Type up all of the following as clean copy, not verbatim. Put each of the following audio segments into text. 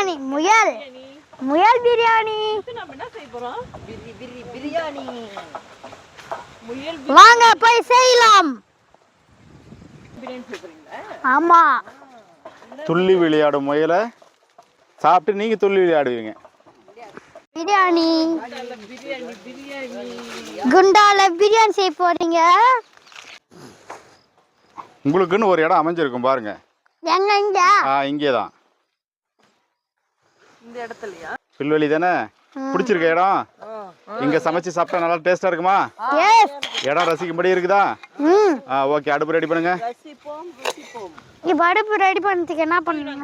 பிரியாணி முயல் முயல் பிரியாணி. நம்ம என்ன செய்ய போறோம்? பிரியாணி. முயல் வாங்க போய் செய்யலாம். பிரியாணி செய்றீங்களா? ஆமா. துள்ளி விளையாடும் முயலை சாப்பிட்டு நீங்க துள்ளி விளையாடுவீங்க. பிரியாணி பிரியாணி பிரியாணி குண்டால பிரியாணி செய்ய போறீங்க. உங்களுக்குன்னு ஒரு இடம் அமைஞ்சிருக்கும் பாருங்க. எங்க இங்க? இங்கே தான். இந்த இடத்துலயா? புல்வெளி தானே பிடிச்சிருக்க இடம். இங்க சமைச்சு சாப்பிட்டா நல்லா டேஸ்டா இருக்குமா? இடம் ரசிக்கும்படி இருக்குதா? ஓகே, அடுப்பு ரெடி பண்ணுங்க. இப்ப அடுப்பு ரெடி பண்ணதுக்கு என்ன பண்ணணும்?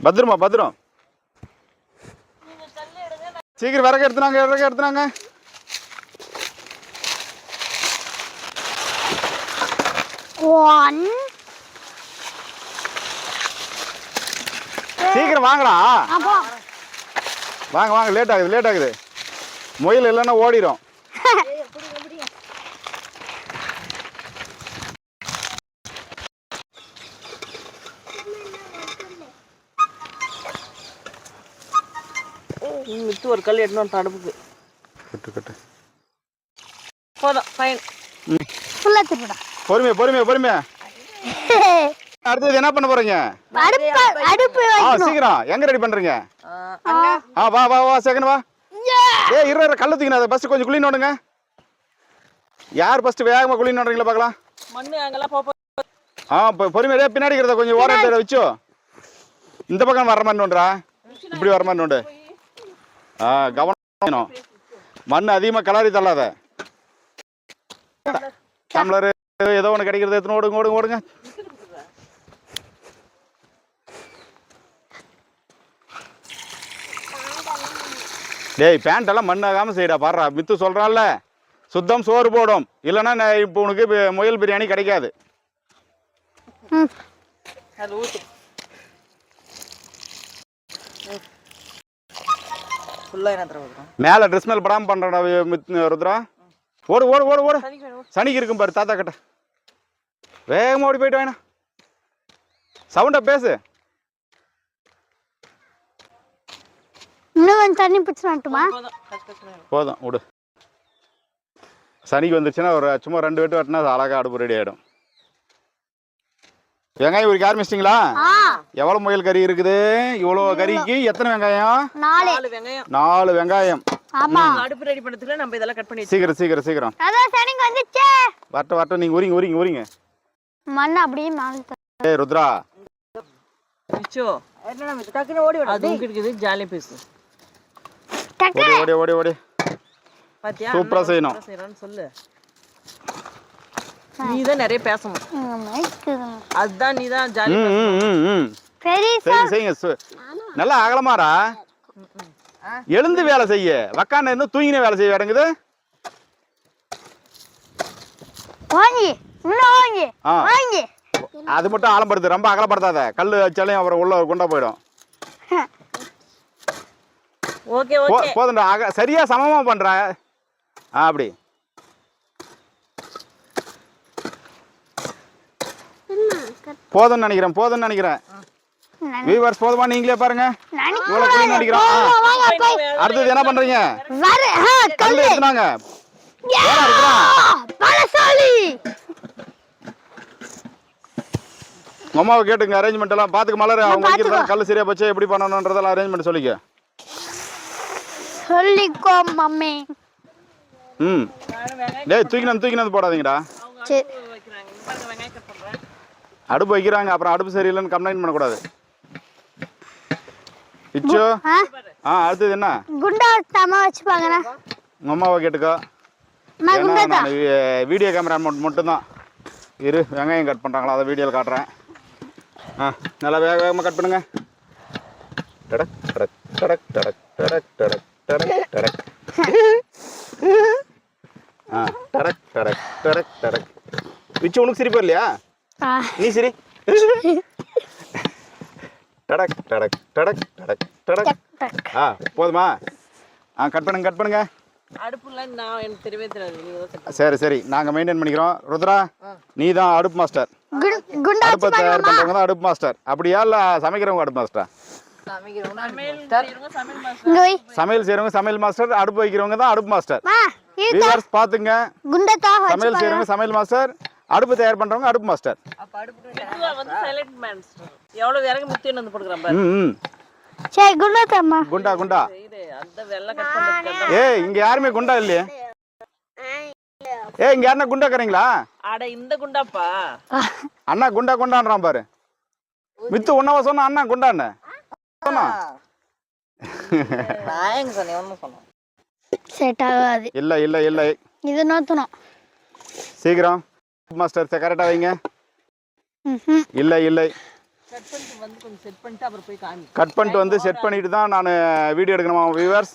பத்திரமா பத்திரம். சீக்கிரம் விறகு எடுத்துனாங்க. சீக்கிரம் வாங்கடா. வாங்க லேட் ஆகுது. முயல் இல்லைன்னா ஓடிடும். மித்து ஒரு கல் எடுத்து அடுப்புக்கு கட்டு போதும். ஃபைன். பொறுமையா. அடுத்தது என்ன பண்ண போறீங்க? அடுப்பு சீக்கிரம் எங்க ரெடி பண்றீங்க? வா செகண்ட் வா. இரு கல்ல தூக்கினா ஃபர்ஸ்ட் கொஞ்சம் குழி நோடுங்க. யார் ஃபர்ஸ்ட் வேகமா குழி நோடுறீங்களா பார்க்கலாம். மண்ணு அங்கெல்லாம் போ. பொறுமையா பின்னாடி இருக்கிறத கொஞ்சம் ஓரத்துல வச்சோ. இந்த பக்கம் வர மாதிரி நோண்டுறா. இப்படி வர மாதிரி நோண்டு. கவனம். மண் அதிகமா கலரி தள்ளாத. டம்ளர் ஏதோ ஒன்று கிடைக்கிறது எடுத்துன்னு ஓடுங்க. டேய் பேண்ட் எல்லாம் மண்ணாகாம செய்யடா. பாடுறா மித்து சொல்றான்ல, சுத்தம் சோறு போடும். இல்லைன்னா இப்போ உனக்கு முயல் பிரியாணி கிடைக்காது. மேல ட்ரெஸ் மேல் படாம பண்றடா ருத்ரா. ஓடு. சனிக்கு இருக்கும் பாரு தாத்தா கிட்ட. வேகமா ஓடி போயிட்டு வேணா. சவுண்டா பேசு. இன்னும் தண்ணி பிடிச்சிட்டுமா? போதும் விடு. சனிக்கு வந்துச்சுன்னா ஒரு சும்மா 2 வெட்டு வெட்டினா அழகா அடுப்பு ரெடி ஆயிடும். வெங்காயம் உரிக்க ஆரம்பிச்சிட்டிங்களா? எவ்வளவு முயல் கறி இருக்குது? இவ்வளவு கறிக்கு எத்தனை வெங்காயம்? 4 வெங்காயம். அடுப்பு ரெடி பண்ணதுக்குள்ள நம்ம இதெல்லாம் கட் பண்ணி சீக்கிரம். அதான் சனிக்கு வந்துச்சே. வரட்டும் நீங்க உரிங்க. மண்ணு அப்படியே மேல. ருத்ரா மிச்சோ டக்குனு ஓடி வர. அது இருக்குது ஜாலி பீஸ். ஓடி. பாத்தியா? சூப்பரா செய்யணும் சொல்லு. நீதான் நிறைய பேசணும். அதுதான் நீதான் ஜாலி. செய்யுங்க. நல்லா அகலமாடா. எழுந்து வேலை செய்ய. வக்கான இருந்து தூங்கின வேலை செய்ய வேடங்குது. அது மட்டும் ஆழப்படுத்து. ரொம்ப அகலப்படுத்தாத. கல்லு வச்சாலையும் அப்புறம் உள்ள கொண்டா போயிடும். போதும்டா. சரியா சமமா பண்ற. அப்படி போதும்னு நினைக்கிறேன். வியூவர்ஸ் போதுமா? நீங்களே பாருங்க. இவ்வளவு குழி நினைக்கிறோம். அடுத்தது என்ன பண்றீங்க? கல்லு எடுத்துனாங்க. அம்மாவை கேட்டுங்க. அரேஞ்ச்மெண்ட் எல்லாம் பாத்துக்க. மலர் அவங்க வைக்கிறதா கல்லு சரியா போச்சு. எப்படி பண்ணணும்ன்றதெல்லாம் அரேஞ்ச்மெண்ட் சொல்லிக்கோ மம்மி. டேய் தூக்கினது போடாதீங்கடா. அடுப்பு வைக்கிறாங்க. அப்புறம் அடுப்பு சரியில்லைன்னு கம்ப்ளைண்ட் பண்ணக்கூடாது. இச்சோ. அடுத்தது என்ன? குண்டா தமா வச்சுப்பாங்கண்ணா. உங்க அம்மாவை கேட்டுக்கோ. நான் வீடியோ கேமரா மட்டும்தான். இரு வெங்காயம் கட் பண்ணுறாங்களா அதை வீடியோவில் காட்டுறேன். நல்லா வேகமாக கட் பண்ணுங்க. விச்சு உனக்கு சிரிப்பு இல்லையா? நீ சரி. போதுமா? கட் பண்ணுங்க. அடுப்புலாம் நான் எனக்கு தெரியவே தெரியாது. சரி நாங்க மெயின்டைன் பண்ணிக்கிறோம். ருத்ரா நீ தான் அடுப்பு மாஸ்டர். குண்டா அடுப்பை தயார் பண்றவங்க தான் அடுப்பு மாஸ்டர். அப்படியா இல்ல சமைக்கிறவங்க அடுப்பு மாஸ்டரா? சமையல் செய்யறவங்க சமையல் மாஸ்டர், அடுப்பு வைக்கிறவங்க தான் அடுப்பு மாஸ்டர். வியூவர்ஸ் பாத்துங்க, குண்டத்தா சமையல் செய்யறவங்க சமையல் மாஸ்டர், அடுப்பு தயார் பண்றவங்க அடுப்பு மாஸ்டர். அப்ப அடுப்பு வந்து சைலண்ட் மாஸ்டர். எவ்வளவு விறகு மித்தின்னு வந்து போடுறேன் பாரு. சரி குண்டத்தம்மா. குண்டா குண்டா. அந்த வெள்ள கட் பண்ணிட்டு. ஏய் இங்க யாருமே குண்டா இல்லையே. ஏய் இங்க யாரனா குண்டாக்கறீங்களா? அட இந்த குண்டாப்பா. அண்ணா குண்டா குண்டான்றான் பாரு. மித்து உன்னவ சொன்னா அண்ணா குண்டான்னு. சொன்னா. நான் எங்க சொன்னேன் ஒன்னு சொன்னேன். செட் ஆகாது. இல்ல இல்ல இல்ல. இது நோத்தணும். சீக்கிரம் மாஸ்டர் கரெக்ட்டா வைங்க. இல்ல இல்ல. கட் பண்ணிட்டு வந்து கொஞ்சம் செட் பண்ணிட்டு அப்புறம் போய் காமி. கட் பண்ணிட்டு வந்து செட் பண்ணிட்டு தான் நான் வீடியோ எடுக்கணுமா வியூவர்ஸ்?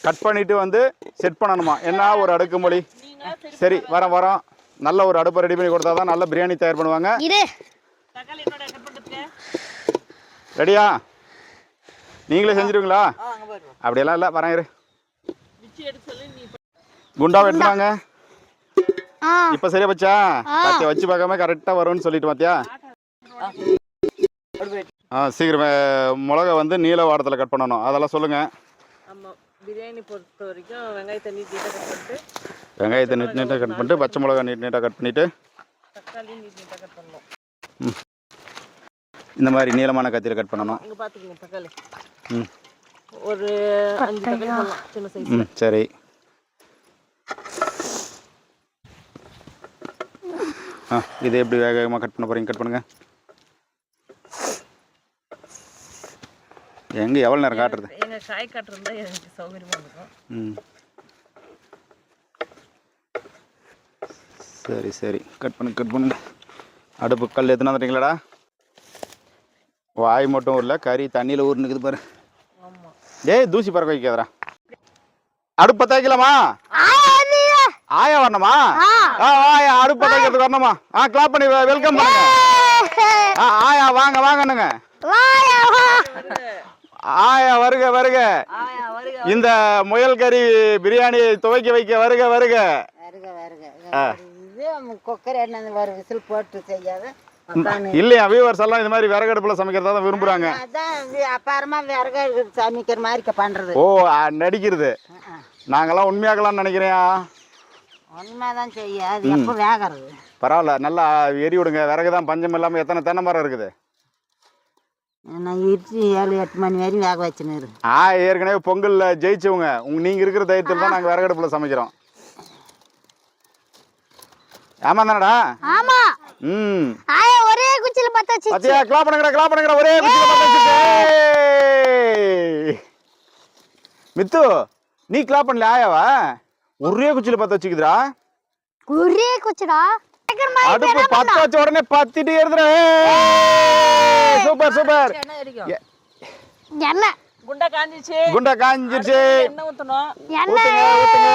கட் பண்ணிட்டு வந்து செட் பண்ணணுமா? என்ன ஒரு அடுக்குமொழி. சரி வரோம். நல்ல ஒரு அடுப்பை ரெடி பண்ணி கொடுத்தா தான் நல்ல பிரியாணி தயார் பண்ணுவாங்க. தக்காளி என்னோட கட் பண்ணிட்டு. ரெடியா? நீங்களே செஞ்சிருவீங்களா? அப்படியெல்லாம் இல்லை, வரேன் இரு. குண்டாவை எடுத்துவாங்க. இப்போ சரியா பச்சா? பாத்தியா வச்சு பார்க்காம கரெக்டாக வரும்னு சொல்லிட்டு பாத்தியா? சீக்கிரம் மிளகா வந்து நீல வாடத்தில் கட் பண்ணணும், அதெல்லாம் சொல்லுங்க. பிரியாணி பொறுத்த வரைக்கும் வெங்காயத்தை நீட்டாக கட் பண்ணிட்டு, வெங்காயத்தை நீட்டாக கட் பண்ணிட்டு, பச்சை மிளகா நீட்டாக கட் பண்ணிட்டு, தக்காளி நீட்டாக கட் பண்ணணும். இந்த மாதிரி நீளமான கத்தியில் கட் பண்ணணும். இங்கே பார்த்துக்கோங்க தக்காளி. ஒரு 5 தக்காளி பண்ணலாம் சின்ன சைஸ். சரி. இது எப்படி வேகமாக கட் பண்ண போறீங்க? கட் பண்ணுங்க. எங்க எவ்வளோ நேரம் காட்டுறது? எங்க காய் காட்டுறது தான் எனக்கு சௌகரியமா இருக்கும். சரி கட் பண்ணுங்க. அடுப்பு கல் எத்தனை வந்துட்டீங்களாடா? வாய் மட்டும் இல்லை, கறி தண்ணியில் ஊர்னுக்குது பாரு. ஏய் தூசி பறக்க வைக்காதரா. அடுப்பு பற்ற வைக்கலாமா? ஆயா வரணுமா? ஆயா அடுப்பு பற்ற வைக்கிறதுக்கு வரணுமா? கிளாப் பண்ணி வெல்கம் பண்ணுங்க. ஆயா வாங்கன்னுங்க. ஆயா வருக. இந்த முயல் கறி பிரியாணி துவைக்க வைக்க வருக. விசில் போட்டு செய்யாத இல்லையா வியூவர்ஸ் எல்லாம் இந்த மாதிரி விறகு அடுப்புல சமைக்கிறதா தான் விரும்புறாங்க. அப்புறமா விறகு சமைக்கிற மாதிரி பண்றது. ஓ நடிக்கிறது. நாங்கெல்லாம் உண்மையாகலாம்னு நினைக்கிறேன். உண்மைதான் செய்ய அது எப்போ வேகிறது. பரவாயில்ல, நல்லா எரி விடுங்க. விறகு தான் பஞ்சம் இல்லாமல். எத்தனை தென்னை மரம் இருக்குது? நான் இடிச்சு 7-8 மணி வரையும் வேக வச்சுன்னு. ஏற்கனவே பொங்கல்ல ஜெயிச்சவங்க. நீங்க இருக்கிற தைரியத்தில் தான் நாங்கள் விறகு அடுப்புல சமைக்கிறோம். ஆமா தானடா? ஆமா. ஒரே குச்சில பத்த வச்சு. பாத்தியா? கிளாப் பண்ணுங்கடா. ஒரே குச்சில பத்த வச்சிட்டு. மித்து நீ கிளாப் பண்ணல ஆயாவா? ஒரே குச்சில பத்த வச்சுக்குதுடா. ஒரே குச்சிடா. அடுப்பு பத்த வச்ச உடனே பத்திட்டு ஏறுதுடா. சூப்பர். என்ன? குண்டா காஞ்சிச்சு. எண்ணெய் ஊத்தணும். ஊத்துங்க.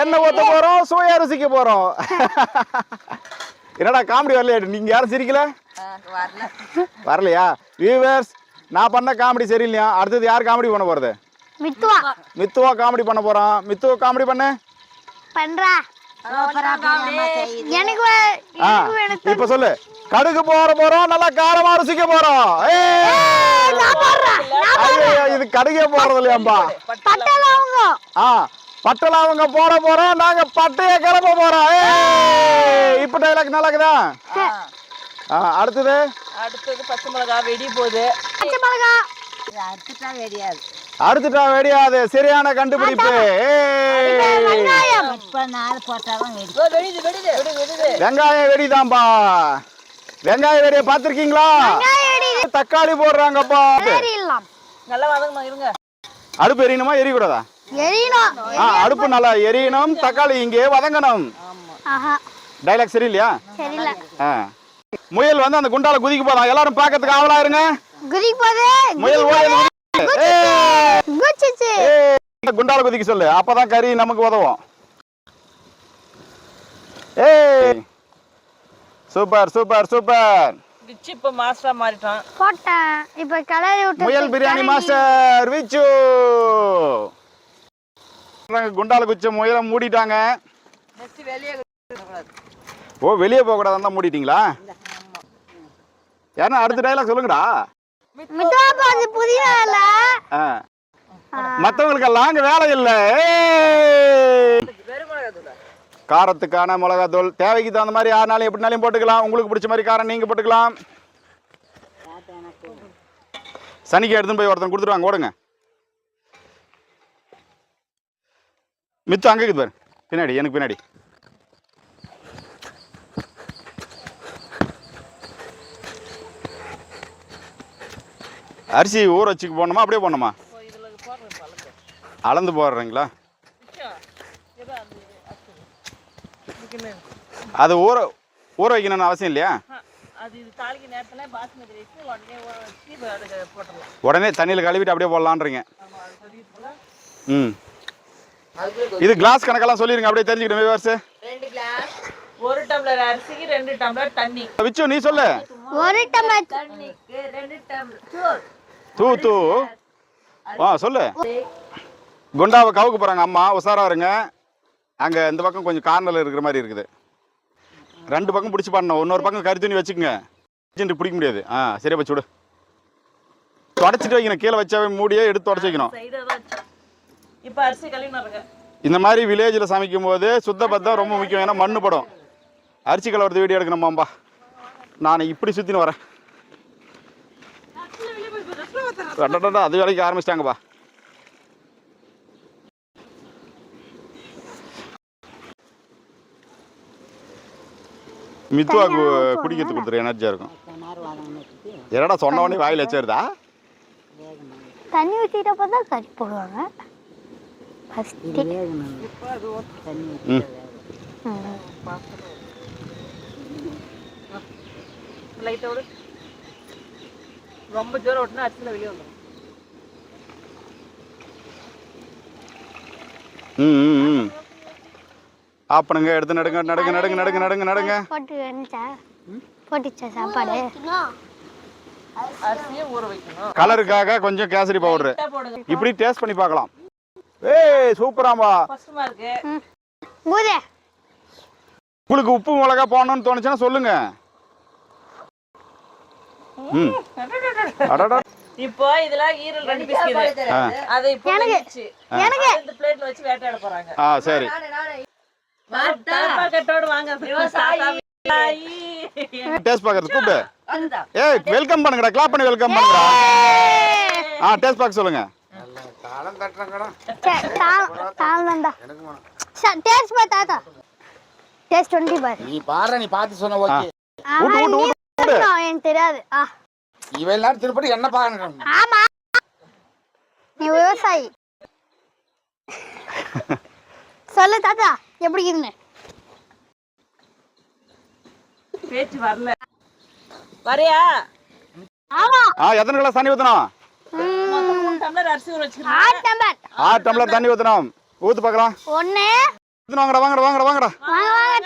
எண்ணெய் ஊத்த போறோம், சுவையா ருசிக்க போறோம். என்னடா காமெடி வரலையா? நீங்க யாரும் சிரிக்கல? வரலையா? வியூவர்ஸ் நான் பண்ண காமெடி சரியில்லையா? அடுத்தது யார் காமெடி பண்ண போறது? மித்துவா காமெடி பண்ண போறான். மித்துவா காமெடி பண்றா. இப்ப சொல்லு. கடுகு போறோம், நல்லா காரமா ருசிக்க போறோம். இது கடுகே போறது இல்லையாம்பா. பட்டலவங்க போட போறோம், நாங்க பட்டைய கிளம்ப போறோம். இப்ப டைலாக் நல்லாக்குதா? அடுத்தது பச்சை மிளகா வெடி போகுது. அடுத்துட்டா வெடியாது. சரியான கண்டுபிடிப்பு. வெங்காயம் வெடிதான்பா. வெங்காயம் வெடிய பாத்திருக்கீங்களா? தக்காளி போடுறாங்கப்பா. நல்லா வதங்கணும். இருங்க. அடுப்பு எரியணுமா எரியக்கூடாதா? அடுப்பு நல்லா எரியணும், தக்காளி இங்கே வதங்கணும். டைலாக் சரியில்லையா? முயல் வந்து அந்த குண்டால குதிக்க போதான். எல்லாரும் பாக்கிறதுக்கு ஆவலா இருங்க. முயல் குண்டால குதிக்க சொல்லு, அப்பதான் கறி நமக்கு உதவும். சூப்பர். இப்ப மாஸ்டரா மாறிட்டான். போட்டேன். இப்ப கலரி விட்டு முயல் பிரியாணி மாஸ்டர் விச்சு. குண்டால குச்ச முயலை மூடிட்டாங்க. ஓ வெளியே போக கூடாதுன்னு தான் மூடிட்டீங்களா? யாருன்னா அடுத்த டைலாக் சொல்லுங்கடா. மித்துவா அது புதிய வேலை. மற்றவங்களுக்கெல்லாம் அங்கே வேலை இல்லை. காரத்துக்கான மிளகாத்தூள் தேவைக்கு தகுந்த மாதிரி யாருனாலும் எப்படினாலும் போட்டுக்கலாம். உங்களுக்கு பிடிச்ச மாதிரி காரம் நீங்கள் போட்டுக்கலாம். சனிக்கு எடுத்துன்னு போய் ஒருத்தன் கொடுத்துருவாங்க. ஓடுங்க. மித்து அங்கே இருக்குது பாரு, பின்னாடி எனக்கு பின்னாடி. அரிசி ஊற வச்சுக்கு போடணுமா அப்படியே போடணுமா? அளந்து போடுறீங்களா? அது ஊற வைக்கணும்னு அவசியம் இல்லையா? உடனே தண்ணியில் கழுவிட்டு அப்படியே போடலான்றீங்க. ம் இது கிளாஸ் கணக்கெல்லாம் சொல்லிருங்க, அப்படியே தெரிஞ்சுக்கிட்டு விவர்ஸ். 1 டம்ளர் அரிசிக்கு 2 டம்ளர் தண்ணி. விச்சு நீ சொல்லு. 1 டம்ளர் தண்ணிக்கு 2 டம்ளர் தூ சொல்லு. குண்டாவை கவுக்க போறாங்க அம்மா, உசாரா இருங்க. அங்க இந்த பக்கம் கொஞ்சம் கார்னர்ல இருக்கிற மாதிரி இருக்குது. 2 பக்கம் பிடிச்சி பாடணும். இன்னொரு பக்கம் கறி துணி வச்சுக்கோங்க, பிடிக்க முடியாது. சரியா வச்சு விடு. தொடச்சிட்டு வைக்கணும், கீழே வச்சாவே மூடியே எடுத்து தொடச்சி வைக்கணும். இப்போ அரிசி கழுவினாருங்க. இந்த மாதிரி வில்லேஜில் சமைக்கும் போது சுத்தபத்தம் ரொம்ப முக்கியம். ஏன்னா மண்ணு படம். அரிசி கலவரத்து வீடியோ எடுக்கணுமாம்பா. நான் இப்படி சுற்றின்னு வரேன். அது வேலைக்கு ஆரம்பிச்சிட்டாங்கப்பா. மித்துவா குடிக்கிறதுக்கு கொடுத்துரு, எனர்ஜியாக இருக்கும். என்னடா சொன்ன உடனே வாயில் வச்சிருதா? தண்ணி ஊற்றிட்டப்போ தான் கறி போடுவாங்க. ரொம்ப ஜோரம் ஓட்டுனா அரிசியில் வெளியே வந்துடும். ஆப்பனுங்க எடுத்து நடுங்க. போட்டுச்சா சாப்பாடு? அரிசியை ஊற வைக்கணும். கலருக்காக கொஞ்சம் கேசரி பவுடர் இப்படி டேஸ்ட் பண்ணி பார்க்கலாம். ஏய் சூப்பராம்பா. கஷ்டமா இருக்கு. உங்களுக்கு உப்பு மிளகா போடணும்னு தோணுச்சுன்னா சொல்லுங்க. இப்போ இதெல்லாம் ஈரல் 2 பீஸ் இருக்குது. அதை இப்போ வெச்சு இந்த பிளேட்ல வச்சு வேட்டையாட போறாங்க. சரி. கட்டோடு வாங்க. டேஸ்ட் பாக்குறது கூப்பிடு. ஏய் வெல்கம் பண்ணுங்கடா, கிளாப் பண்ணி வெல்கம் பண்ணுங்கடா. டேஸ்ட் பாக்க சொல்லுங்க. தாளம் தட்டறங்கடா. தாளம் தான்டா. டேஸ்ட் பா தாத்தா. டேஸ்ட் 20 பார். நீ பாரு, நீ பாத்து சொன்ன ஓகே. எனக்கு தெரியாது. இவ எல்லாரும் திருப்பி என்ன பாக்கணும்? ஆமா. நீ விவசாயி. சொல்லு தாத்தா எப்படி இருக்குன்னு. பேச்சு வரல. வரையா? ஆமா. எத்தனை கிளாஸ் தண்ணி ஊத்தணும்? 3 டம்ளர் அரிசி ஊற வச்சிருக்கேன். 8 டம்ளர். 8 டம்ளர் தண்ணி ஊத்தணும். ஊத்து பார்க்கலாம். 1 வாங்கடா. வாங்க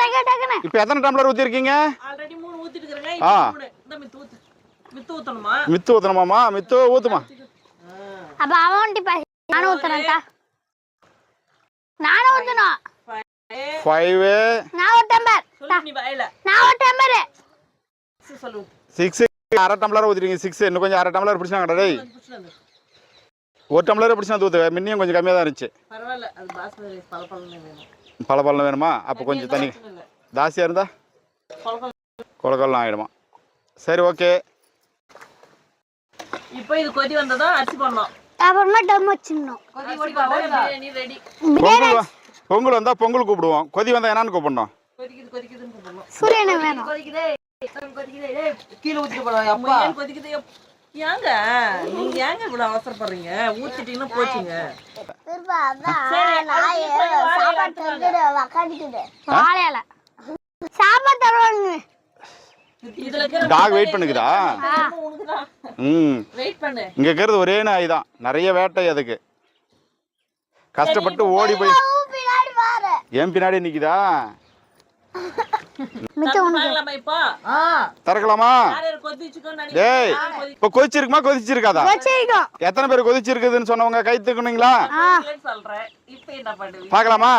டக்குனு. இப்போ எத்தனை டம்ளர் ஊத்தி இருக்கீங்க? ஆல்ரெடி 3 ஊத்திட்டு இருக்கேன். இப்போ 3. இந்த மித்து ஊத்தணுமா? மித்து ஊத்தணுமாமா? மித்து ஊத்துமா. அப்ப அவன்டி பாரு. நானும் ஊத்துறேன்டா. நானும் ஊத்தணும். 5 நான் 1 டம்ளர். சொல்லு நீ வாயில. நான் 1 டம்ளர். சொல்லு. 6 1/2 டம்ளர் ஊத்திட்டீங்க. 6 இன்னும் கொஞ்சம் 1/2 டம்ளர் பிடிச்சாங்கடா டேய். 1 டம்ளர் பிடிச்சா ஊத்து. மின்னியும் கொஞ்சம் கம்மியா தான் இருந்துச்சு. பரவாயில்லை. அது பாஸ்மதி ரைஸ் பலபலன்னு வேணும். பலபலன்னு வேணுமா? அப்போ கொஞ்சம் தண்ணி ஜாஸ்தியா இருந்தா கொலகொல்லாம் ஆயிடுமா. சரி ஓகே. இப்போ இது கொதி வந்ததா அரிசி போடணும். அப்புறமா டம் வச்சிடணும். கொதி பிரியாணி ரெடி. பொங்கல் வந்தா பொங்கல் கூப்பிடுவோம். கொதி வந்தா என்னன்னு கூப்பிடணும்? கொதிக்குதுன்னு கூப்பிடணும். சூரியனை வேணும். கொதிக்குதே. கீழே ஊத்திட்டு போடுவாங்க. அப்பா கொதிக்குதே. ஏங்க நீங்க ஏங்க இவ்வளவு அவசரப்படுறீங்க? ஊத்திட்டீங்கன்னா போச்சுங்க. வாழையில சாப்பாடு தருவாங்க. Talk wait பண்ணுக்குதா? வெயிட் பண்ணு. இங்க இருக்கிறது ஒரே நாய் தான். நிறைய வேட்டை அதுக்கு. கஷ்டப்பட்டு ஓடி போய் என் பின்னாடி நிக்குதா? திறக்கலாமா? டேய் இப்ப கொதிச்சிருக்குமா கொதிச்சிருக்காதா? எத்தனை பேர் கொதிச்சிருக்குதுன்னு சொன்னவங்க கை தூக்குனீங்களா? பாக்கலாமா?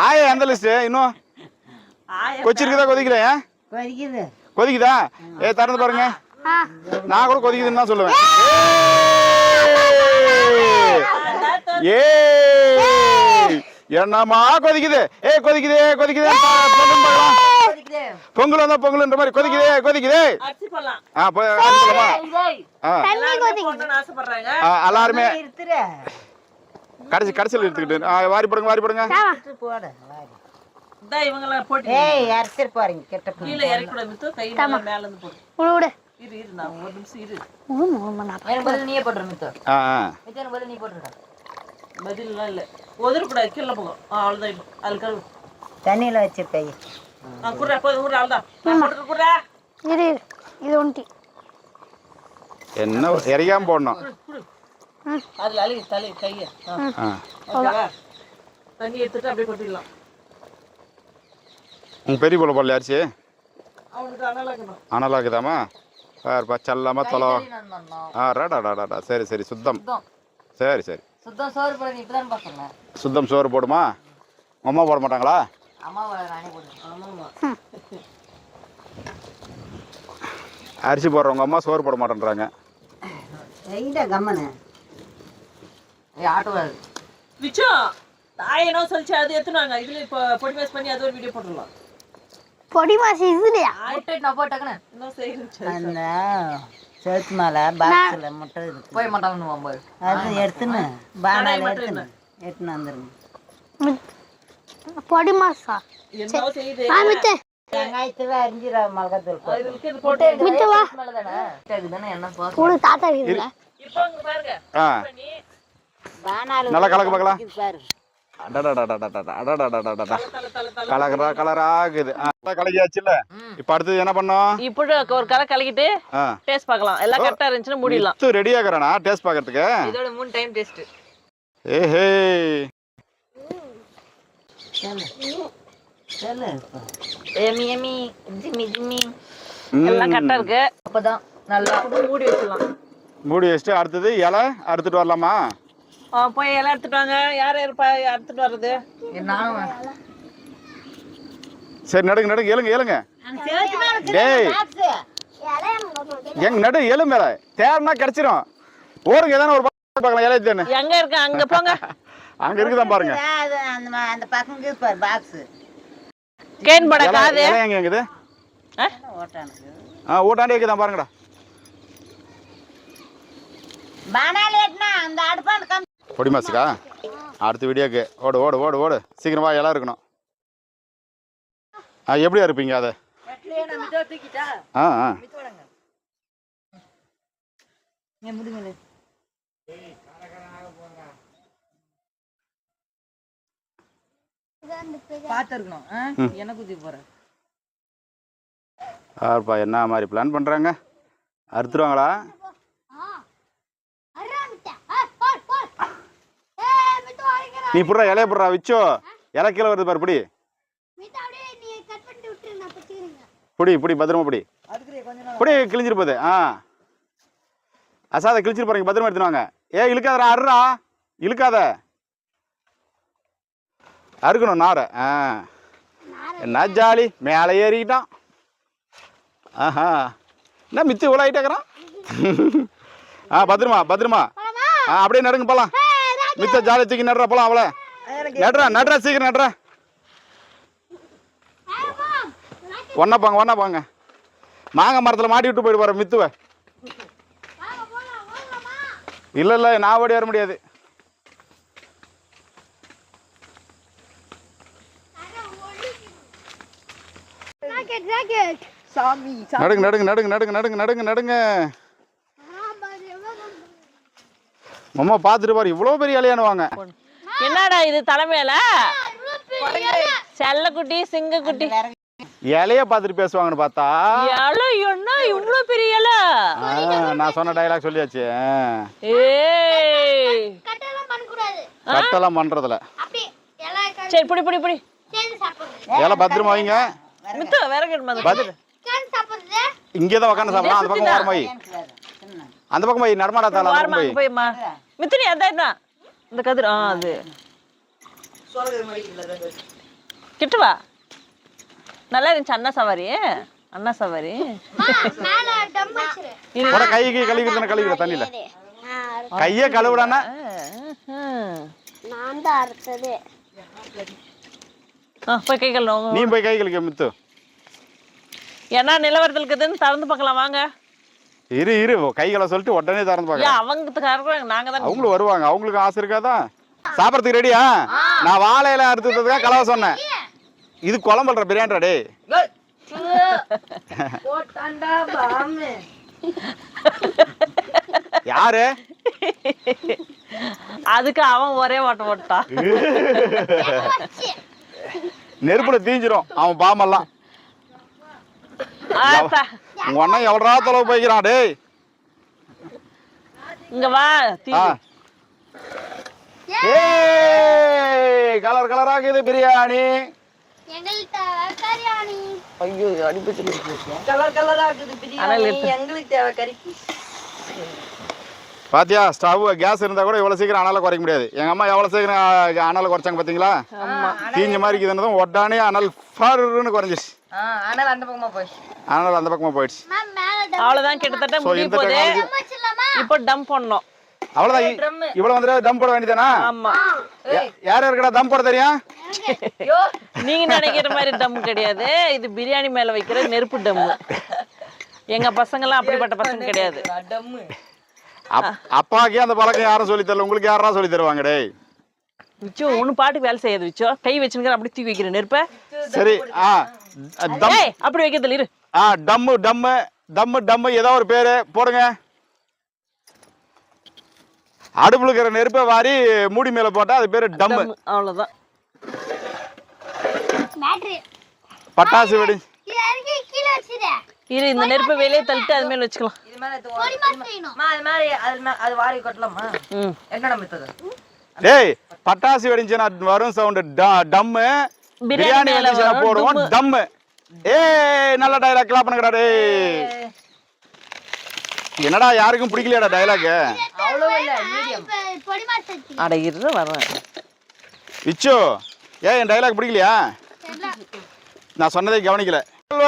ஆயா எந்த லிஸ்ட்? இன்னும் கொச்சிருக்குதா கொதிக்கலையா? கொதிக்குது. கொதிக்குதா? திறந்து பாருங்க. நான் கூட கொதிக்குதுன்னு தான் சொல்லுவேன். என்னமா கொதிக்குது? கொதிக்குது கொதிக்குது. பொங்கல் வந்தா பொங்கல்ன்ற மாதிரி கொதிக்குது கொதிக்குது. எல்லாருமே கடைசியில் எடுத்துக்கிட்டு வாரி போடுங்க வாரி போடுங்க. தண்ணியில வச்சிருப்பேன். என்ன இறக்காம போடணும். உங்க பெரிய போல போடல அரிசி அனலாக்குதாமா? செல்லாம தொலை. ராடாடாடா. சரி சரி சுத்தம். சரி சரி சுத்தம் சோறு போடுமா? அம்மா போட மாட்டாங்களா? அரிசி போடுறவங்க அம்மா சோறு போட மாட்டேன்றாங்க. பொடி மாசு இதுலையா? சேர்த்து மேல பாக்ஸ்ல முட்டை இருக்கு. போய் மாட்டாங்க. அது எடுத்துன்னு பானால எடுத்துன்னு வந்துருங்க. பொடி மாசா? வெங்காயத்துல அரிஞ்சிரா மிளகாத்தூள் தாத்தா நல்லா கலக்க பார்க்கலாம். கலரா கலராகுது. கலக்கியாச்சுல்ல. இப்ப அடுத்தது என்ன பண்ணோம்? இப்படி ஒரு கலை கலக்கிட்டு டேஸ்ட் பார்க்கலாம். எல்லாம் கரெக்டா இருந்துச்சுன்னா முடியலாம். ரெடி ஆகுறானா டேஸ்ட் பார்க்கிறதுக்கு? இதோட 3 டைம் டேஸ்ட். ஏஹே எமி எமி ஜிம்மி ஜிம்மி எல்லாம் கரெக்டா இருக்கு. அப்பதான் நல்லா மூடி வச்சிடலாம். மூடி வச்சுட்டு அடுத்தது இலை அறுத்துட்டு வரலாமா? போய் இலை எடுத்துட்டு வாங்க. யார் அறுத்துட்டு வர்றது? சரி நடுங்க நடுங்க எழுங்க எழுங்க. டேய் எங்க நடு எழு மேல தேர்னா கிடைச்சிரும். ஓடுங்க ஏதான ஒரு பார்க்கலாம். இலை தேன்னு எங்க இருக்கு? அங்க போங்க. அங்க இருக்குதான் பாருங்க. அந்த பக்கம் இருக்கு பாரு பாக்ஸ். கேன் பட காது எங்க இருக்குது? ஓட்டாண்டி இருக்குதான் பாருங்கடா. அந்த அடுப்பான பொடி மாசுக்கா? அடுத்த வீடியோக்கு ஓடு ஓடு ஓடு ஓடு சீக்கிரமா எல்லாம் இருக்கணும். எப்படியா இருப்பீங்க அதை? என்ன மாதிரி பிளான் பண்றாங்க? அறுத்துருவாங்களா? நீ புடுறா இலைய புடுறா விச்சோ. இலை கீழே வருது பாரு. பிடி புடி புடி பத்திரமா புடி புடி. கிழிஞ்சிரு போகுது. அசாத கிழிச்சிட்டு போறீங்க. பத்திரமா எடுத்துவாங்க. இழுக்காதரா அறுறா இழுக்காத. அறுக்கணும் நார. என்ன ஜாலி மேலே ஏறிக்கிட்டான். ஆஹா என்ன மித்து இவ்வளோ ஆகிட்டேக்கிறான். பத்திரமா பத்திரமா. அப்படியே நடுங்க போலாம். மித்த ஜாலி தூக்கி நடுறா போலாம். அவளை நடுறா நடுறா சீக்கிரம் நடுறா. ஒன்னா போங்க ஒன்னா போங்க. மாங்காய் மரத்தில் மாட்டி விட்டு போயிட்டு போற மித்துவ. இல்லை இல்லை நான் ஓடி வர முடியாது. நடுங்க நடுங்க நடுங்க நடுங்க நடுங்க நடுங்க நடுங்க. அம்மா பாத்துட்டு பாரு இவ்வளவு பெரிய இலையானுவாங்க. என்னடா இது தலைமையில செல்லக்குட்டி சிங்கக்குட்டி இலைய பாத்துட்டு பேசுவாங்கன்னு பார்த்தா இலை என்ன இவ்வளவு பெரிய இலை? நான் சொன்ன டயலாக் சொல்லியாச்சு. கட்டெல்லாம் பண்றதுல சரி புடி புடி புடி. இலை பத்திரமா வைங்க. மித்து விறகு இங்கேதான் உட்காந்து சாப்பிடலாம். அந்த பக்கம் ஓரமா வை. அந்த பக்கம் போய் நடமாடாத போய் மித்து நீ அதான் இந்த கதிர். அது கிட்ட வா. நல்லா இருந்துச்சு அண்ணா சவாரி மேல டம் வச்சிரு. கூட கைக்கு கழுவிக்கிற தண்ணியில கையே கழுவுடானா நான் தான் அறுத்தது. போய் கை கழுவு. நீ போய் கை கழுவிக்க மித்து. ஏன்னா நிலவரத்தில் இருக்குதுன்னு திறந்து பார்க்கலாம் வாங்க. இரு கைகளை சொல்லிட்டு உடனே திறந்து பார்க்கலாம். அவங்க நாங்க தான் அவங்களும் வருவாங்க, அவங்களுக்கு ஆசை இருக்காதா? சாப்பிட்றதுக்கு ரெடியா? நான் வாழையில அறுத்துறதுக்காக கலவை சொன்னேன். இது குழம்புற பிரியாணிடா டே. யாரு அதுக்கு அவன் ஒரே ஓட்ட ஓட்டான். நெருப்புல தீஞ்சிரும் அவன் பாமெல்லாம். உங்க அண்ணன் எவ்வளோ தொலைவு போய்க்கிறான் டே. இங்க வா. கலர் கலரா இருக்குது பிரியாணி. எங்கள்ட்ட கரியாணி. ஐயோ அடிபட்டு கலர் கலரா இருக்குது பிரியாணி. எங்களுக்கு தேவை கறி. பாத்தியா, ஸ்டவ் கேஸ் இருந்தா கூட இவ்வளவு சீக்கிரம் அனலை குறைக்க முடியாது. எங்க அம்மா எவ்வளவு சீக்கிரம் அனலை குறைச்சாங்க பாத்தீங்களா? தீஞ்ச மாதிரி இருக்குதுன்னதும் உடனே அனல் ஃபர்ன்னு குறைஞ்சிச்சு. அனல் அந்த பக்கமா போயிடுச்சு. அவ்வளவுதான், கிட்டத்தட்ட முடிய போகுது. இப்போ டம் பண்ணோம். அவ்வளவுதான். இவ்வளவு வந்து டம் போட வேண்டியதானா? ஆமா. யார் இருக்கடா டம் போட தெரியும்? நீங்க நினைக்கிற மாதிரி டம் கிடையாது. இது பிரியாணி மேல வைக்கிற நெருப்பு டம். எங்க பசங்க எல்லாம் அப்படிப்பட்ட பசங்க கிடையாது. அப்பாக்கே அந்த பழக்கம் யாரும் சொல்லி தரல, உங்களுக்கு யாரா சொல்லி தருவாங்க டே? விச்சோ ஒன்னு பாட்டுக்கு வேலை செய்யாது. விச்சோ கை வச்சுக்கிற அப்படி தூக்கி வைக்கிற நெருப்ப. சரி அப்படி வைக்கிறதுல இரு. டம்மு டம்மு டம்மு டம்மு ஏதோ ஒரு பேரு போடுங்க. அடுப்புல இருக்கிற நெருப்பை வாரி மூடி மேல போட்டா அது பேரு டம்மு. அவ்வளவுதான். பட்டாசு வெடி. இரு இந்த நெருப்பை வெளியே தள்ளிட்டு அது மேல வச்சுக்கலாம். டேய் பட்டாசு வெடிச்சுனா வரும் சவுண்ட் டம்மு. பிரியாணி வெடிச்சுனா போடுவோம் டம்மு. ஏய் நல்ல டயலாக் கிளாப் பண்ணுங்கடா டேய். என்னடா யாருக்கும் பிடிக்கலையாடா டயலாக்? அட இரு வரேன். விச்சு ஏன் என் டயலாக் பிடிக்கலையா? நான் சொன்னதை கவனிக்கல.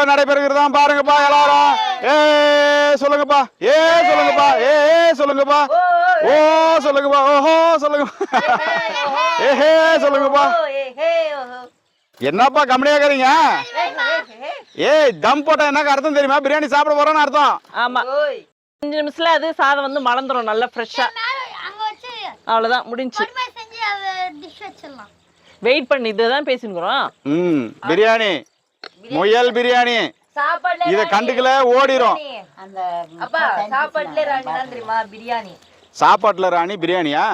நடைபெறுகிறதான் பாருங்கப்பா எல்லாரும். சொல்லுங்கப்பா. சொல்லுங்கப்பா. சொல்லுங்கப்பா. ஓ சொல்லுங்கப்பா. ஓஹோ சொல்லுங்க. சொல்லுங்கப்பா. என்னப்பா கம்மியாக்கிறீங்க? தம் போட்டா என்ன அர்த்தம் தெரியுமா? பிரியாணி சாப்பிட போறோம்னு அர்த்தம். ஆமா. 5 நிமிஷத்துல அது சாதம் வந்து மலந்துரும் நல்லா ஃப்ரெஷ்ஷா. அவ்வளவுதான் முடிஞ்சு. வெயிட் பண்ணி இதுதான் பேசிக்கிறோம். பிரியாணி முயல் பிரியாணி இத கண்டுக்கல ஓடிரும். சாப்பாட்டுல ராணி பிரியாணியா?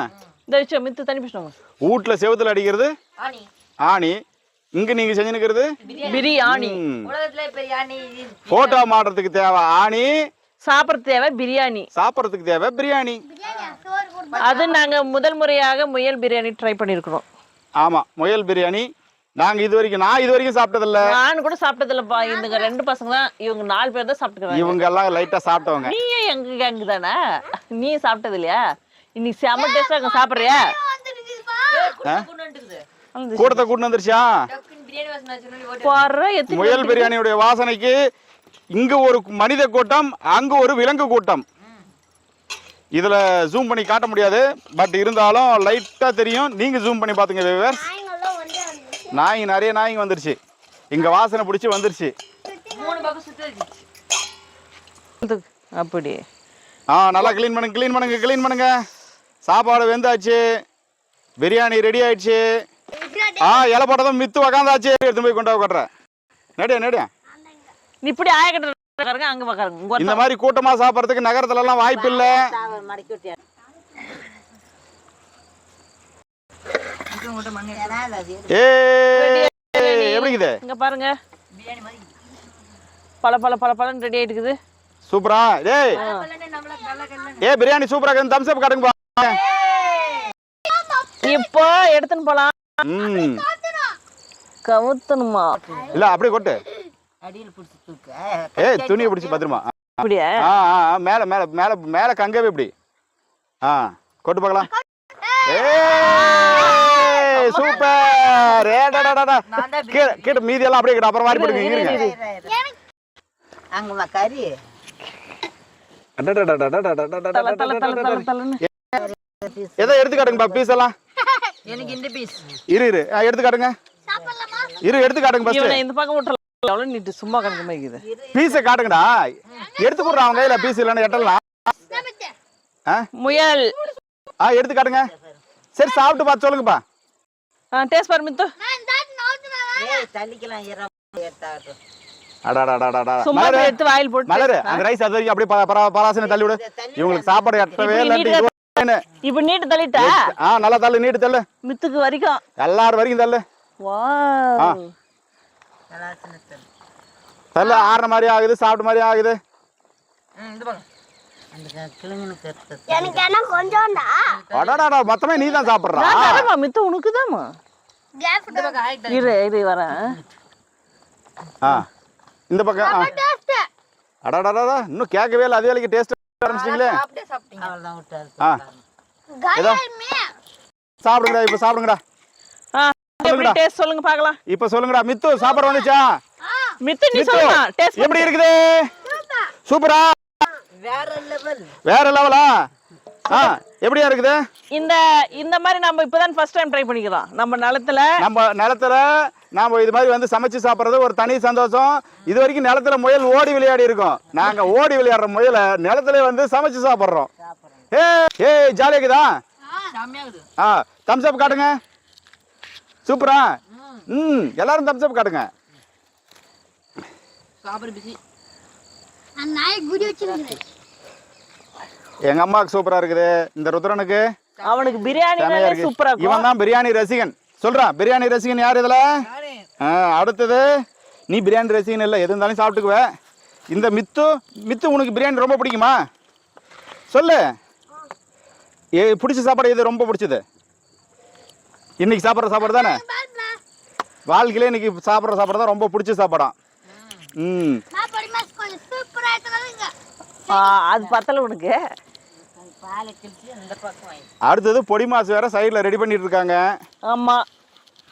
இந்த விஷயம் மித்து தண்ணி பிடிச்சோங்க. வீட்டுல செவுத்துல அடிக்கிறது ஆணி. இங்க நீங்க செஞ்சு நிக்கிறது பிரியாணி. போட்டோ மாடுறதுக்கு தேவை ஆணி, சாப்பிடறதுக்கு தேவை பிரியாணி. சாப்பிடறதுக்கு தேவை பிரியாணி. அது நாங்க முதல் முறையாக முயல் பிரியாணி ட்ரை பண்ணிருக்கிறோம். ஆமா முயல் பிரியாணி நான் இது வரைக்கும் சாப்பிட்டதில்ல. நான் கூட சாப்பிட்டதில்லப்பா. இந்த 2 பசங்க தான், இவங்க 4 பேர் தான் சாப்பிட்டுக்கிறாங்க. இவங்க எல்லாம் லைட்டா சாப்பிட்டவங்க. நீ எங்க கேங் தானே? நீ சாப்பிட்டது இல்லையா? இன்னைக்கு செம டேஸ்டா அங்க சாப்பிடுறியா? கூட்டத்தை கூட்டு வந்துருச்சா? முயல் பிரியாணியுடைய வாசனைக்கு இங்க ஒரு மனித கூட்டம், அங்க ஒரு விலங்கு கூட்டம். இதுல ஜூம் பண்ணி காட்ட முடியாது, பட் இருந்தாலும் லைட்டா தெரியும். நீங்க ஜூம் பண்ணி பாத்துங்க வியூவர்ஸ். நாய் நிறைய நாய்ங்க வந்துருச்சு. இங்க வாசனை பிடிச்சி வந்துருச்சு. அப்படி நல்லா கிளீன் பண்ணுங்க. சாப்பாடு வெந்தாச்சு, பிரியாணி ரெடி ஆயிடுச்சு. இலை போட்டதும் மித்து உக்காந்தாச்சு. எடுத்து போய் கொண்டு கொட்டுறேன். நடியா இப்படி ஆயக்கட்டுறாங்க அங்க பாக்குறாங்க. இந்த மாதிரி கூட்டமா சாப்பிடறதுக்கு நகரத்துல எல்லாம் வாய்ப்பு இல்ல. எப்படி இங்க பாருங்க, பல பல பல பலன் ரெடி ஆயிட்டு. சூப்பரா. டேய் பிரியாணி சூப்பரா இருக்கு. தம்ஸ் அப் காட்டுங்க. இப்போ எடுத்துன்னு போலாம். கவுத்தணுமா? இல்ல அப்படியே கொட்டு. துணியை பிடிச்சி பத்திரமா. அப்படியே மேல மேல மேல மேல கங்கவே இப்படி கொட்டு பார்க்கலாம். ஏய் சூப்பர் கீழே மீதி எல்லாம் அப்படியே அப்புறம் வாரி போடுங்க இருங்க அங்கம்மா கறி எதை எடுத்து காட்டுங்கப்பா பீஸ் எல்லாம் எனக்கு இந்த பீஸ் இரு எடுத்து காட்டுங்க எடுத்து காட்டுங்க ஃபர்ஸ்ட் இந்த பக்கம் விட்டுறலாம் அவ்வளவு நீட்டு சும்மா கணக்கு மாதிரி பீஸை காட்டுங்கடா எடுத்து கொடுறா அவங்க கையில பீஸ் இல்லைன்னு எட்டலாம் முயல் எடுத்து காட்டுங்க சரி சாப்பிட்டு பார்த்து சொல்லுங்கப்பா டேஸ்ட் பாரு மித்து தள்ளிக்கலாம் சும்மா எடுத்து வாயில் போட்டு மலரு அந்த ரைஸ் அது வரைக்கும் அப்படியே பராசனை தள்ளி விடு இவங்களுக்கு சாப்பாடு எட்டவே இல்லை இப்ப நீட்டு தள்ளிட்டா நல்லா தள்ளு நீட்டு தள்ளு மித்துக்கு வரைக்கும் எல்லாரும் வரைக்கும் தள்ளு தள்ளு ஆறுன மாதிரி ஆகுது சாப்பிட்ட மாதிரி ஆகுது மொத்தமே நீ தான் சாப்பிடுறா மித்து உனக்குதாமா இரு வரேன் இந்த பக்கம் அடாடாடா இன்னும் கேட்கவே இல்லை அதே வேலைக்கு டேஸ்ட் ஆரம்பிச்சிட்டீங்களே சாப்பிடுங்கடா இப்ப சாப்பிடுங்கடா டேஸ்ட் சொல்லுங்க பார்க்கலாம் இப்ப சொல்லுங்கடா மித்து சாப்பாடு வந்துச்சா மித்து நீ சொல்லுங்க டேஸ்ட் எப்படி இருக்குது சூப்பரா வேற லெவலா எப்படியா இருக்குது இந்த மாதிரி நம்ம இப்பதான் ஃபர்ஸ்ட் டைம் ட்ரை பண்ணிக்கிறோம் நம்ம நிலத்துல நாம இது மாதிரி வந்து சமைச்சு சாப்பிடுறது ஒரு தனி சந்தோஷம் இது வரைக்கும் நிலத்துல முயல் ஓடி விளையாடி இருக்கோம் நாங்க ஓடி விளையாடுற முயலை நிலத்துல வந்து சமைச்சு சாப்பிடுறோம் ஏய் ஜாலியா இருக்குதா தம்ஸ் அப் காட்டுங்க சூப்பரா எல்லாரும் தம்ஸ் அப் காட்டுங்க எங்க அம்மாவுக்கு சூப்பரா இருக்குது இந்த ருத்ரனுக்கு அவனுக்கு பிரியாணி சூப்பரா இருக்கு இவன் தான் பிரியாணி ரசிகன் சொல்றான் பிரியாணி ரசிகன் யார் இதுல அடுத்தது நீ பிரியாணி ரசிகன் இல்லை எது இருந்தாலும் சாப்பிட்டுக்குவ இந்த மித்து உனக்கு பிரியாணி ரொம்ப பிடிக்குமா சொல்லு பிடிச்ச சாப்பாடு இது ரொம்ப பிடிச்சது இன்னைக்கு சாப்பிட்ற சாப்பாடு தானே வாழ்க்கையில இன்னைக்கு சாப்பிட்ற சாப்பாடு தான் ரொம்ப பிடிச்ச சாப்பாடாம் அது பத்தல உனக்கு அடுத்தது பொடி மாசு வேற சைடுல ரெடி பண்ணிட்டு இருக்காங்க ஆமா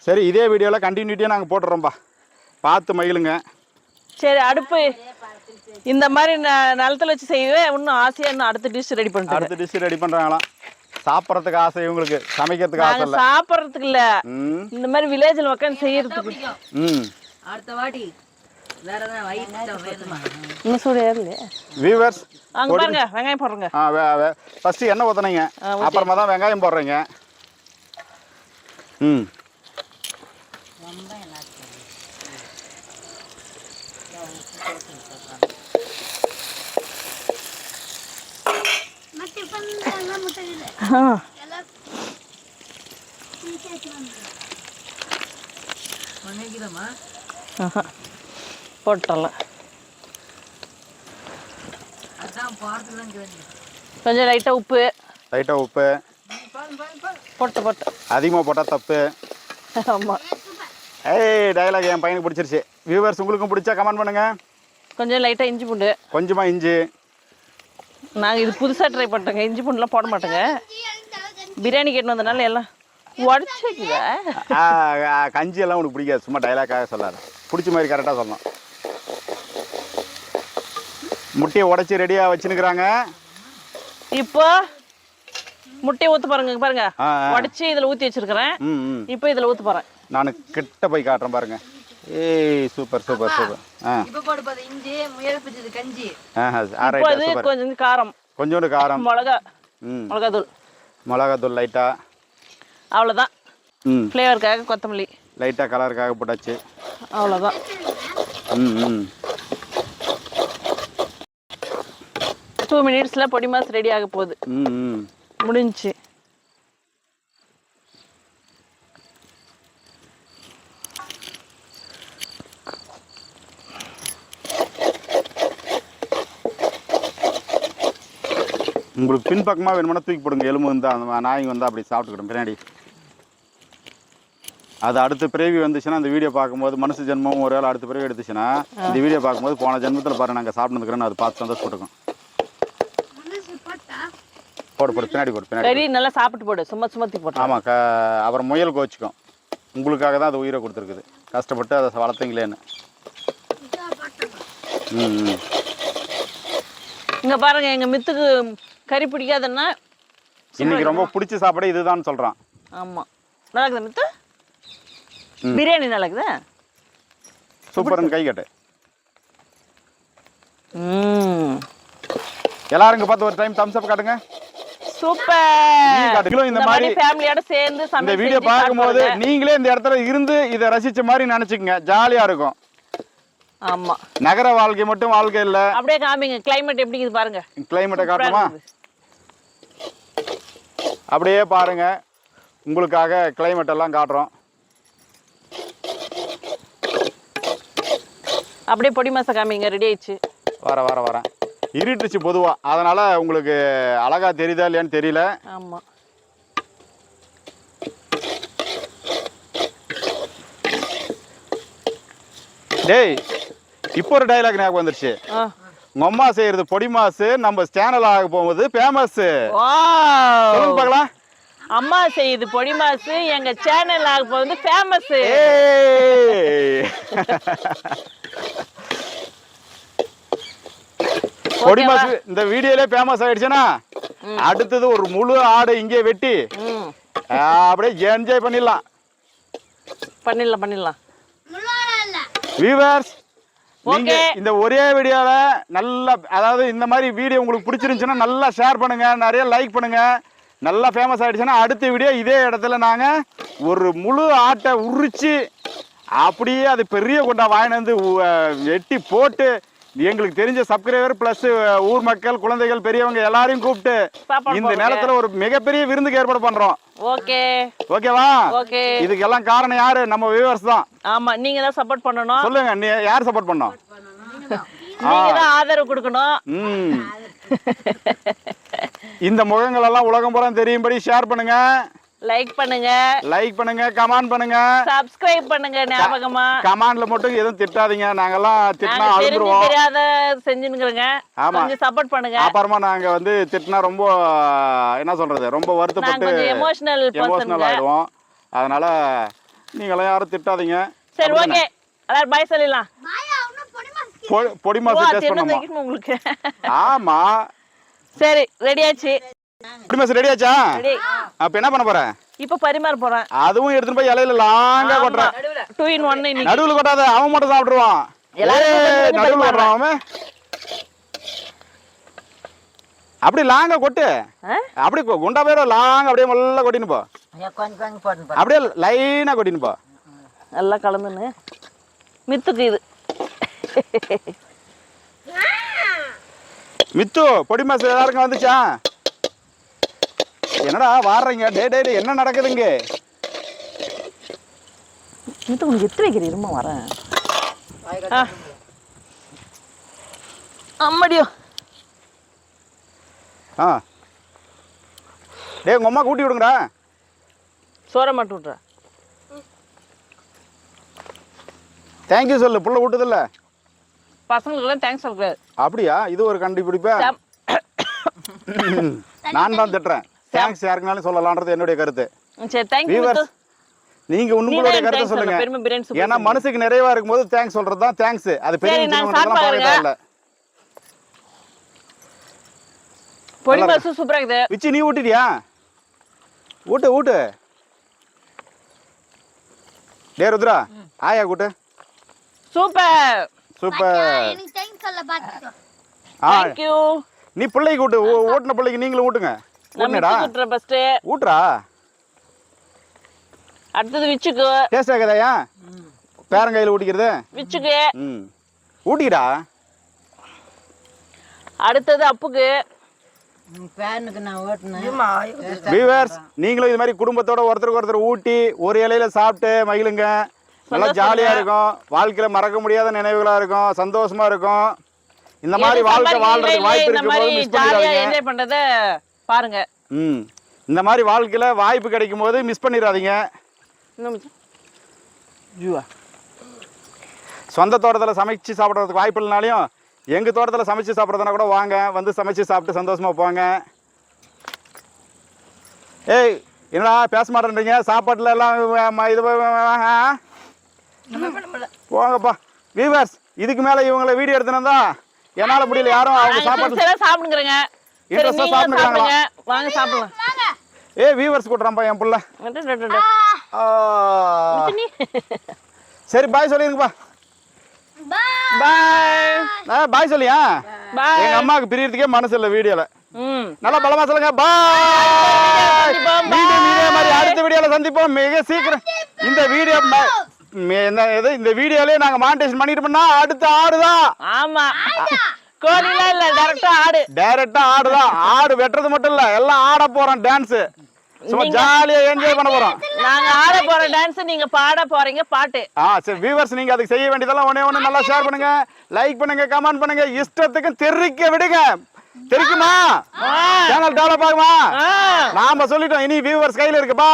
சரி இதே வீடியோல கண்டினியூட்டியா நாங்க போட்டுறோம்பா பார்த்து மகிழுங்க சரி அடுப்பு இந்த மாதிரி நிலத்துல வச்சு செய்யவே இன்னும் ஆசையா இன்னும் அடுத்த டிஷ் ரெடி பண்ணிட்டு அடுத்த டிஷ் ரெடி பண்றாங்களாம் சாப்பிட்றதுக்கு ஆசை இவங்களுக்கு சமைக்கிறதுக்கு ஆசை இல்ல சாப்பிட்றதுக்கு இல்ல இந்த மாதிரி வில்லேஜ்ல உட்காந்து செய்யறதுக்கு அடுத்த வாட்டி வேற வியூவர்ஸ் அங்க பாருங்க வெங்காயம் போடுறங்க ஃபர்ஸ்ட் எண்ணெய் ஊத்துனீங்க அப்புறமா தான் வெங்காயம் போடுறீங்க போட்டலாம் கொஞ்சம் லைட்டா உப்பு போட்டு அதிகமாக போட்டால் தப்பு ஆமா டயலாக் என் பையனுக்கு பிடிச்சிருச்சு வியூவர்ஸ் உங்களுக்கும் பிடிச்சா கமெண்ட் பண்ணுங்க கொஞ்சம் லைட்டா இஞ்சி பூண்டு கொஞ்சமா இஞ்சி நாங்கள் இது புதுசாக ட்ரை பண்ணுறோங்க இஞ்சி பூண்டுலாம் போட மாட்டோங்க பிரியாணி கேட்டு வந்தனால எல்லாம் உடச்சிக்குதா கஞ்சி எல்லாம் உனக்கு பிடிக்காது சும்மா டைலாக்காக சொல்லாது பிடிச்ச மாதிரி கரெக்டாக சொல்லணும் முட்டையை உடச்சி ரெடியாக வச்சுன்னுக்குறாங்க இப்போ முட்டையை ஊற்ற பாருங்க உடச்சி இதில் ஊற்றி வச்சிருக்கிறேன் இப்போ இதில் ஊற்ற போகிறேன் நான் கிட்ட போய் காட்டுறேன் பாருங்க ஏய் சூப்பர் சூப்பர் சூப்பர் இப்போ போடு பாரு இஞ்சி முயல் பிடிச்சது கஞ்சி கொஞ்சம் காரம் கொஞ்சோண்டு காரம் மிளகாத்தூள் லைட்டா அவ்வளோதான் ஃப்ளேவருக்காக கொத்தமல்லி லைட்டா கலருக்காக போட்டாச்சு அவ்வளோதான் 2 minutesல பொடி மாஸ் ரெடி ஆக போகுது முடிஞ்சுச்சு உங்களுக்கு பின்பக்கமாக வேணும்னா தூக்கி போடுங்க எலும்பு வந்து அந்த நாய்ங்க வந்து அப்படி சாப்பிட்டுக்கிடும் பின்னாடி அது அடுத்த பிறவி வந்துச்சுன்னா அந்த வீடியோ பார்க்கும்போது மனுஷ ஜென்மம் ஒரு வேளை அடுத்த பிறவி எடுத்துச்சுன்னா இந்த வீடியோ பார்க்கும்போது போன ஜென்மத்தில் பாரு நாங்கள் சாப்பிட்டுக்கிறோன்னு அது பார்த்து சந்தோஷப்பட்டுக்கும் போடு போடு பின்னாடி போடு பின்னாடி கறி நல்லா சாப்பிட்டு போடு, சும்மா சுமத்தி போட்டு. ஆமாம் அப்புறம் முயல் கோச்சிக்கும். உங்களுக்காக தான் அது உயிரை கொடுத்துருக்குது, கஷ்டப்பட்டு அதை வளர்த்தீங்களேன்னு. ம் இங்க பாருங்க, எங்க மித்துக்கு கறி பிடிக்காதுன்னா இன்னைக்கு ரொம்ப பிடிச்ச சாப்பாடு இதுதான் சொல்கிறான். ஆமா, நல்லா இருக்குதா மித்து? பிரியாணி நல்லா இருக்குதா? சூப்பர்னு கை கட்டு. எல்லாரும் இங்க பார்த்து ஒரு டைம் தம்ஸ் அப் காட்டுங்க. சூப்பர். இந்த மாதிரி ஃபேமிலியோட சேர்ந்து இந்த வீடியோ பார்க்கும்போது நீங்களே இந்த இடத்துல இருந்து இதை ரசிச்ச மாதிரி நினைச்சுக்கங்க, ஜாலியா இருக்கும். ஆமா, நகர வாழ்க்கை மட்டும் வாழ்க்கை இல்ல. அப்படியே காமிங்க கிளைமேட் எப்படி இருக்குது பாருங்க. கிளைமேட்டை காட்டுமா? அப்படியே பாருங்க, உங்களுக்காக கிளைமேட் எல்லாம் காட்டுறோம். அப்படியே பொடி மாசம் காமிங்க. ரெடி ஆயிடுச்சு. வரேன். இருட்டுச்சு பொதுவா, அதனால உங்களுக்கு அழகா தெரியுதா இல்லையான்னு தெரியல. ஆமா, டேய் இப்போ ஒரு டயலாக் ஞாபகம் வந்துருச்சு. உங்க அம்மா செய்யறது பொடி மாசு, நம்ம சேனல் ஆக போகும்போது ஃபேமஸ். சொல்லுங்க பார்க்கலாம். அம்மா செய்யுது பொடி மாசு, எங்க சேனல் ஆக போகுது ஃபேமஸ். பொடி மாசு இந்த வீடியோல ஃபேமஸ் ஆயிடுச்சுன்னா அடுத்தது ஒரு முழு ஆடு இங்கே வெட்டி அப்படியே என்ஜாய் பண்ணிடலாம். வியூவர்ஸ், நீங்க இந்த ஒரே வீடியோல நல்லா, அதாவது இந்த மாதிரி வீடியோ உங்களுக்கு பிடிச்சிருந்துச்சுன்னா நல்லா ஷேர் பண்ணுங்க, நிறைய லைக் பண்ணுங்க. நல்லா ஃபேமஸ் ஆயிடுச்சுன்னா அடுத்த வீடியோ இதே இடத்துல நாங்க ஒரு முழு ஆட்டை உரிச்சு அப்படியே அது பெரிய கொண்டா வாங்கிட்டு வந்து வெட்டி போட்டு எங்களுக்கு தெரிஞ்ச சப்ஸ்கிரைபர் பிளஸ் ஊர் மக்கள், குழந்தைகள், பெரியவங்க எல்லாரையும் கூப்பிட்டு இந்த நேரத்துல ஒரு மிகப்பெரிய விருந்துக்கு ஏற்பாடு பண்றோம். ஓகேவா? இதுக்கு எல்லாம் காரணம் யாரு? நம்ம வியூவர்ஸ் தான். ஆமா, நீங்க தான் சப்போர்ட் பண்ணணும். சொல்லுங்க, நீ யார் சப்போர்ட் பண்ணோம்? நீங்க தான் ஆதரவு கொடுக்கணும். இந்த முகங்கள் எல்லாம் உலகம் பூரா தெரியும்படி ஷேர் பண்ணுங்க, லைக் பண்ணுங்க, கமெண்ட் பண்ணுங்க, சப்ஸ்கிரைப் பண்ணுங்க. ஞாபகமா கமெண்ட்ல மட்டும் எதுவும் திட்டாதீங்க, நாங்கெல்லாம் திட்டினா அழுதுருவோம். தெரியாத செஞ்சுனுங்க, கொஞ்சம் சப்போர்ட் பண்ணுங்க. அப்புறமா நாங்க வந்து திட்டினா ரொம்ப என்ன சொல்றது, ரொம்ப வருத்தப்பட்டு எமோஷனல் ஆயிடுவோம். அதனால நீங்களாம் யாரும் திட்டாதீங்க. சரி, ஓகே, எல்லாரும் பை சொல்லிடலாம். பொடி மாசு டேஸ்ட் பண்ணுமா உங்களுக்கு? ஆமா, சரி, ரெடி ஆச்சு. பொடி மாசு ரெடி ஆச்சா? அப்ப என்ன பண்ண போற? இப்ப பரிமாற போறேன். அதுவும் எடுத்துட்டு போய் இலையில லாங்கா கொட்டுறேன். 2 in 1 இன்னைக்கு. நடுவுல கொட்டாத, அவன் மட்டும் சாப்பிடுவான். நடுவுல கொட்டுறான் அவன். அப்படி லாங்கா கொட்டு, அப்படி குண்டா பேர லாங்கா அப்படியே நல்லா கொட்டின்னு போ. அப்படியே லைனா கொட்டின்னு போ. நல்லா கலந்துன்னு மித்துக்கு இது. மித்து, பொடி மாசு எல்லாருக்கும் வந்துச்சா? என்னடா வாடுறீங்க? டே என்ன நடக்குதுங்க? மித்து உனக்கு எத்து வைக்கிறீ? இருமா வரேன். அம்மாடியோ. டே உங்க அம்மா கூட்டி விடுங்கடா. சோற மாட்டு விட்ற. தேங்க்யூ சொல்லு, புள்ள விட்டுதில்ல. பசங்களுக்கெல்லாம் தேங்க்ஸ் சொல்லக்கூடாது. அப்படியா? இது ஒரு கண்டுபிடிப்பா. நான் தான் திட்டுறேன். தேங்க்ஸ் யாருக்குனாலும் சொல்லலாம்ன்றது என்னுடைய கருத்து. சரி, தேங்க்யூ. நீங்க உங்களுடைய கருத்தை சொல்லுங்க. ஏன்னா மனசுக்கு நிறைவா இருக்கும்போது தேங்க்ஸ் சொல்றது தான் தேங்க்ஸ். அது பெரிய இல்ல. பொடி மாசு சூப்பரா இருக்குது. விச்சி, நீ ஊட்டிட்டியா? ஊட்டு. டே ருத்ரா, ஆயா கூட்டு. சூப்பர். தேங்க்யூ. நீ பிள்ளைக்கு கூட்டு, ஓட்டுன பிள்ளைக்கு நீங்களும் ஊட்டுங்க. ஊட்டுறா. அடுத்தது விச்சுக்கு. டேஸ்ட் ஆகுதாயா? பேரங்கையில் ஊட்டிக்கிறது விச்சுக்கு. ஊட்டிக்கிடா. அடுத்தது அப்புக்கு. வியூவர்ஸ், நீங்களும் இது மாதிரி குடும்பத்தோட ஒருத்தருக்கு ஒருத்தர் ஊட்டி ஒரு இலையில சாப்பிட்டு மகிழுங்க. நல்லா ஜாலியா இருக்கும். வாழ்க்கையில மறக்க முடியாத நினைவுகளா இருக்கும், சந்தோஷமா இருக்கும். இந்த மாதிரி வாழ்க்கை வாழ்றதுக்கு வாய்ப்பு இருக்கும்போது மிஸ் பண்ணிடாதீங்க. என்ஜாய் பண்றத பாருங்க. இந்த மாதிரி வாழ்க்கையில வாய்ப்பு கிடைக்கும் போது மிஸ் பண்ணிடாதீங்க. சொந்த தோட்டத்துல சமைச்சு சாப்பிட்றதுக்கு வாய்ப்பு இல்லைனாலையும் எங்க தோட்டத்துல சமைச்சு சாப்பிட்றதுனா கூட வாங்க, வந்து சமைச்சு சாப்பிட்டு சந்தோஷமா போங்க. ஏய் என்னடா பேச மாட்டேன்றீங்க சாப்பாட்டுல எல்லாம் இது போங்கப்பா வியூவர்ஸ் இதுக்கு மேல இவங்களை வீடியோ எடுத்துனா என்னால முடியல யாரும் அவங்க சாப்பாடு சாப்பிடுங்க இன்ட்ரெஸ்டா சாப்பிடுறாங்களா வாங்க சாப்பிடலாம் ஏய் வியூவர்ஸ் கூட்றாம்பா என் புள்ள சரி பாய் சொல்லிருங்கப்பா பாய் பாய் சொல்லியா பாய் எங்க அம்மாவுக்கு பிரியறதுக்கே மனசு இல்ல வீடியோல ம் நல்லா பலமா சொல்லுங்க பாய் மீண்டும் இதே மாதிரி அடுத்த வீடியோல சந்திப்போம் மிக சீக்கிரம் இந்த வீடியோ இந்த வீடியோலயே நாங்க மானிட்டேஷன் பண்ணிட்டு பண்ணா அடுத்த ஆடுதான் ஆமா கோழிலாம் இல்ல டைரக்டா ஆடுதான் ஆடு வெட்டுறது மட்டும் இல்ல எல்லாம் ஆட போறோம் டான்ஸ் சும்மா ஜாலியா என்ஜாய் பண்ண போறோம் நாங்க ஆட போற டான்ஸ் நீங்க பாட போறீங்க பாட்டு சரி வியூவர்ஸ் நீங்க அதுக்கு செய்ய வேண்டியதெல்லாம் ஒண்ணே நல்லா ஷேர் பண்ணுங்க லைக் பண்ணுங்க கமெண்ட் பண்ணுங்க இஷ்டத்துக்கு தெரிக்க விடுங்க தெரிக்குமா சேனல் டெவலப் ஆகுமா நாம சொல்லிட்டோம் இனி வியூவர்ஸ் கையில இருக்கு பா